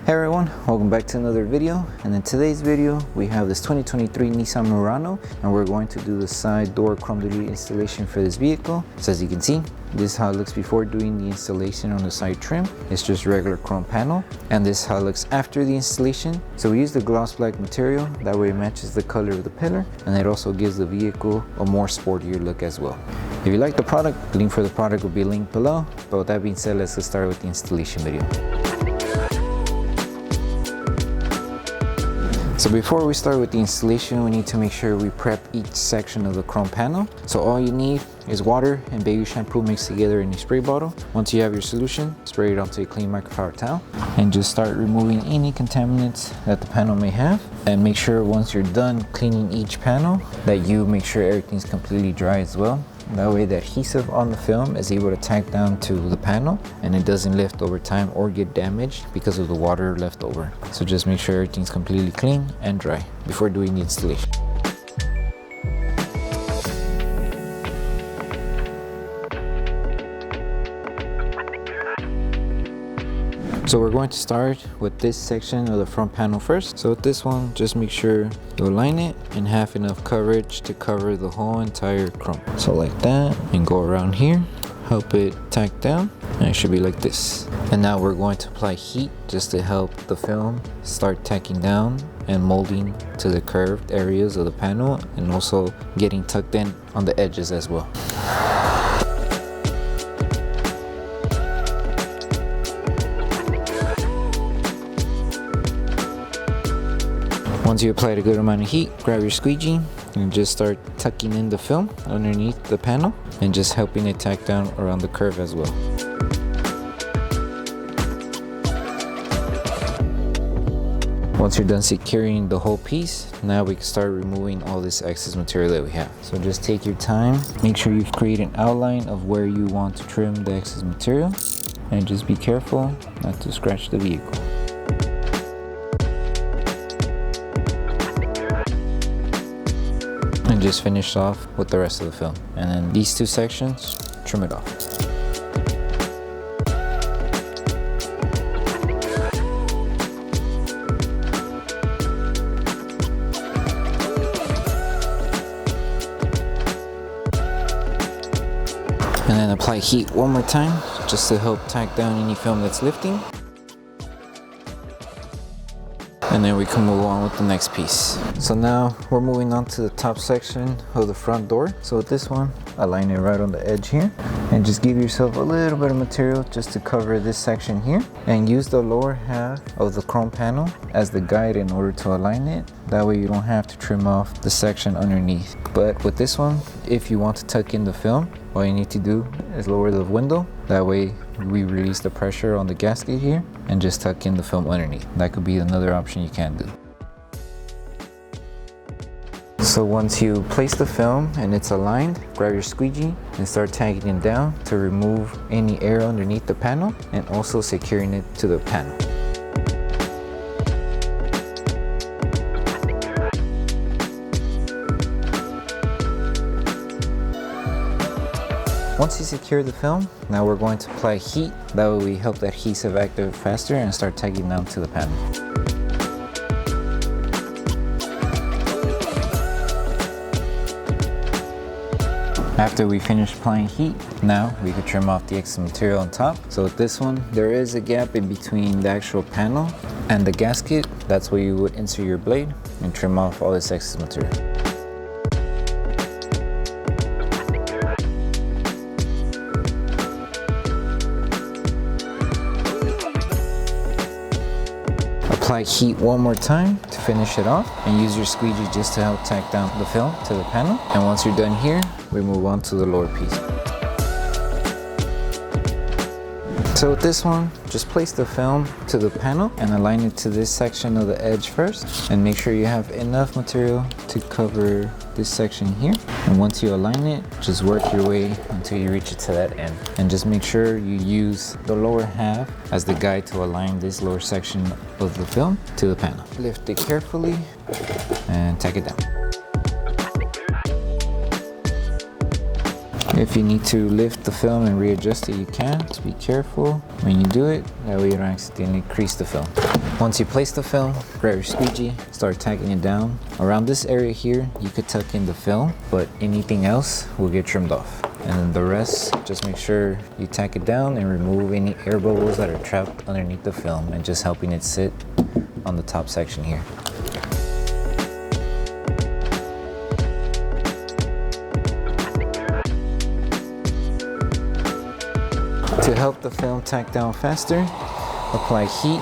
Hey everyone, welcome back to another video. And in today's video we have this 2023 Nissan Murano, and we're going to do the side door chrome delete installation for this vehicle. So as you can see, this is how it looks before doing the installation on the side trim. It's just regular chrome panel, and this is how it looks after the installation. So we use the gloss black material, that way it matches the color of the pillar, and it also gives the vehicle a more sportier look as well. If you like the product, the link for the product will be linked below. But with that being said, let's get started with the installation video. So before we start with the installation, we need to make sure we prep each section of the chrome panel. So all you need is water and baby shampoo mixed together in a spray bottle. Once you have your solution, spray it onto a clean microfiber towel and just start removing any contaminants that the panel may have. And make sure once you're done cleaning each panel that you make sure everything's completely dry as well. That way the adhesive on the film is able to tack down to the panel and it doesn't lift over time or get damaged because of the water left over. So just make sure everything's completely clean and dry before doing the installation. So we're going to start with this section of the front panel first. So with this one, just make sure you align it and have enough coverage to cover the whole entire chrome. So like that, and go around here, help it tack down, and it should be like this. And now we're going to apply heat just to help the film start tacking down and molding to the curved areas of the panel, and also getting tucked in on the edges as well. Once you applied a good amount of heat, grab your squeegee and just start tucking in the film underneath the panel and just helping it tack down around the curve as well. Once you're done securing the whole piece, now we can start removing all this excess material that we have. So just take your time, make sure you've created an outline of where you want to trim the excess material, and just be careful not to scratch the vehicle. And just finish off with the rest of the film. And then these two sections, trim it off. And then apply heat one more time just to help tack down any film that's lifting. And then we can move on with the next piece. So now we're moving on to the top section of the front door. So with this one, align it right on the edge here and just give yourself a little bit of material just to cover this section here, and use the lower half of the chrome panel as the guide in order to align it. That way you don't have to trim off the section underneath. But with this one, if you want to tuck in the film, all you need to do is lower the window. That way we release the pressure on the gasket here and just tuck in the film underneath. That could be another option you can do. So once you place the film and it's aligned, grab your squeegee and start tagging it down to remove any air underneath the panel and also securing it to the panel. Once you secure the film, now we're going to apply heat. That way we help the adhesive activate faster and start tagging down to the panel. After we finish applying heat, now we can trim off the extra material on top. So with this one, there is a gap in between the actual panel and the gasket. That's where you would insert your blade and trim off all this excess material. Apply heat one more time to finish it off, and use your squeegee just to help tack down the film to the panel. And once you're done here, we move on to the lower piece. So with this one, just place the film to the panel and align it to this section of the edge first, and make sure you have enough material to cover this section here. And once you align it, just work your way until you reach it to that end, and just make sure you use the lower half as the guide to align this lower section of the film to the panel. Lift it carefully and tack it down. If you need to lift the film and readjust it, you can. Just be careful when you do it, that way you don't accidentally crease the film. Once you place the film, grab your squeegee, start tacking it down. Around this area here, you could tuck in the film, but anything else will get trimmed off. And then the rest, just make sure you tack it down and remove any air bubbles that are trapped underneath the film and just helping it sit on the top section here. To help the film tack down faster, apply heat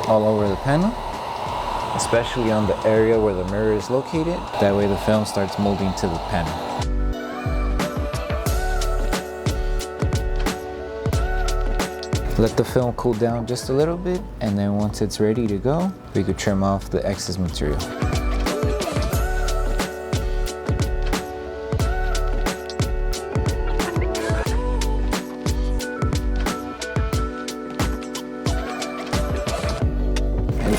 all over the panel, especially on the area where the mirror is located. That way the film starts molding to the panel. Let the film cool down just a little bit, and then once it's ready to go, we could trim off the excess material.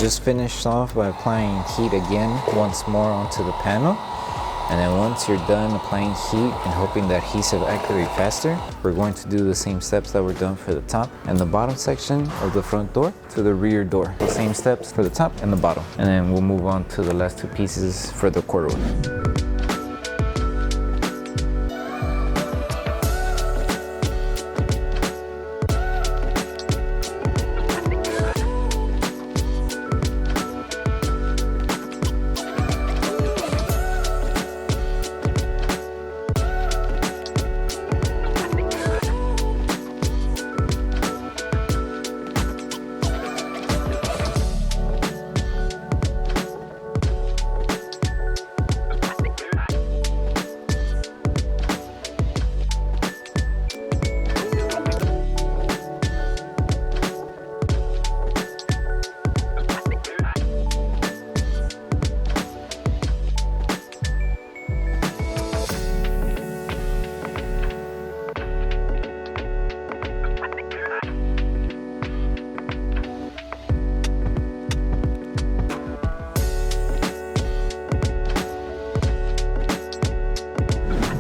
Just finish off by applying heat again once more onto the panel, and then once you're done applying heat and hoping the adhesive activates faster, we're going to do the same steps that were done for the top and the bottom section of the front door to the rear door. The same steps for the top and the bottom, and then we'll move on to the last two pieces for the corduroy.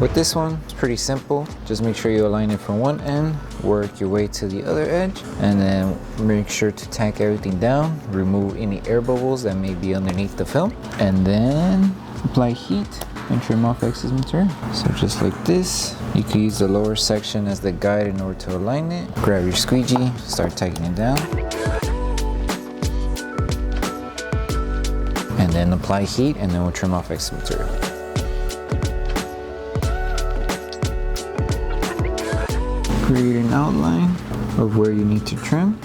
With this one, it's pretty simple. Just make sure you align it from one end, work your way to the other edge, and then make sure to tack everything down, remove any air bubbles that may be underneath the film, and then apply heat and trim off excess material. So just like this, you can use the lower section as the guide in order to align it. Grab your squeegee, start tacking it down, and then apply heat, and then we'll trim off excess material. Create an outline of where you need to trim,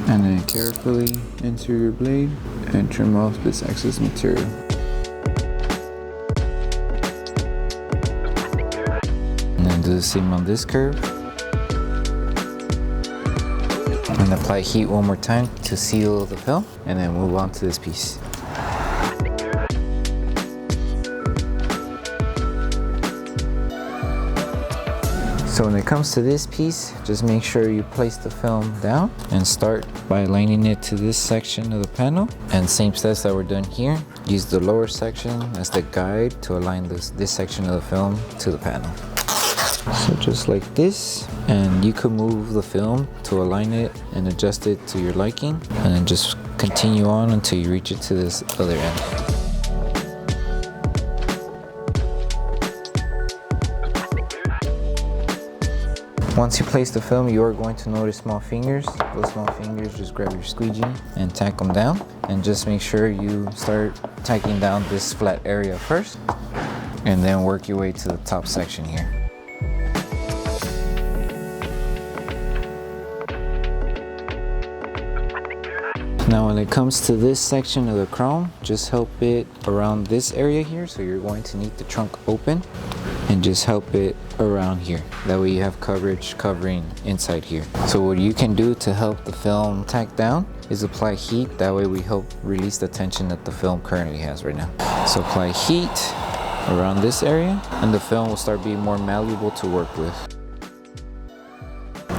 and then carefully insert your blade and trim off this excess material. And then do the same on this curve. And apply heat one more time to seal the film, and then move on to this piece. So when it comes to this piece, just make sure you place the film down and start by aligning it to this section of the panel. And same steps that were done here. Use the lower section as the guide to align this section of the film to the panel. So just like this, and you can move the film to align it and adjust it to your liking, and then just continue on until you reach it to this other end. Once you place the film, you are going to notice small fingers. Those small fingers, just grab your squeegee and tack them down. And just make sure you start tacking down this flat area first, and then work your way to the top section here. Now when it comes to this section of the chrome, just help it around this area here. So you're going to need the trunk open, and just help it around here. That way you have coverage covering inside here. So what you can do to help the film tack down is apply heat. That way we help release the tension that the film currently has right now. So apply heat around this area, and the film will start being more malleable to work with.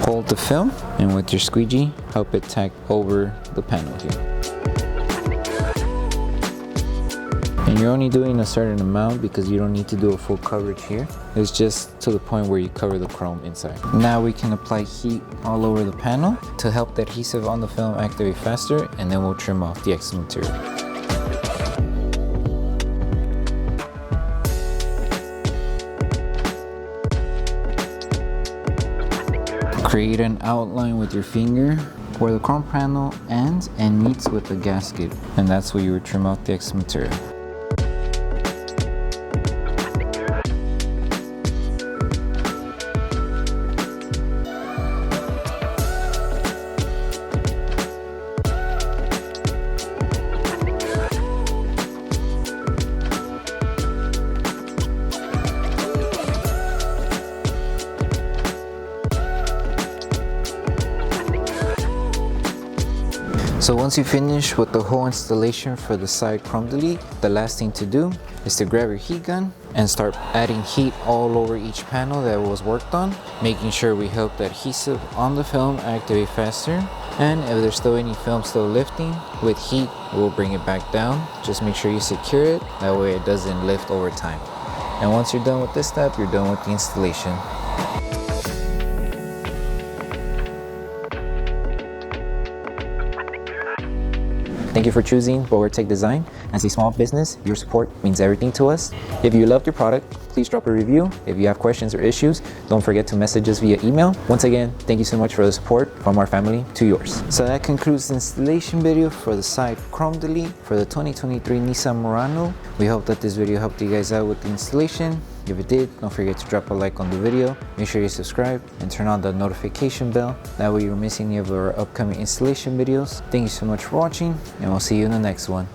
Hold the film, and with your squeegee, help it tack over the panel here. And you're only doing a certain amount because you don't need to do a full coverage here. It's just to the point where you cover the chrome inside. Now we can apply heat all over the panel to help the adhesive on the film activate faster, and then we'll trim off the excess material. Create an outline with your finger where the chrome panel ends and meets with the gasket, and that's where you would trim out the excess material. So once you finish with the whole installation for the side chrome delete, the last thing to do is to grab your heat gun and start adding heat all over each panel that was worked on, making sure we help the adhesive on the film activate faster. And if there's still any film still lifting, with heat we'll bring it back down. Just make sure you secure it, that way it doesn't lift over time. And once you're done with this step, you're done with the installation. Thank you for choosing Bogar Tech Design. As a small business, your support means everything to us. If you loved your product, please drop a review. If you have questions or issues, don't forget to message us via email. Once again, thank you so much for the support from our family to yours. So that concludes the installation video for the side chrome delete for the 2023 Nissan Murano. We hope that this video helped you guys out with the installation. If it did, don't forget to drop a like on the video. Make sure you subscribe and turn on the notification bell. That way you don't miss any of our upcoming installation videos. Thank you so much for watching, and we'll see you in the next one.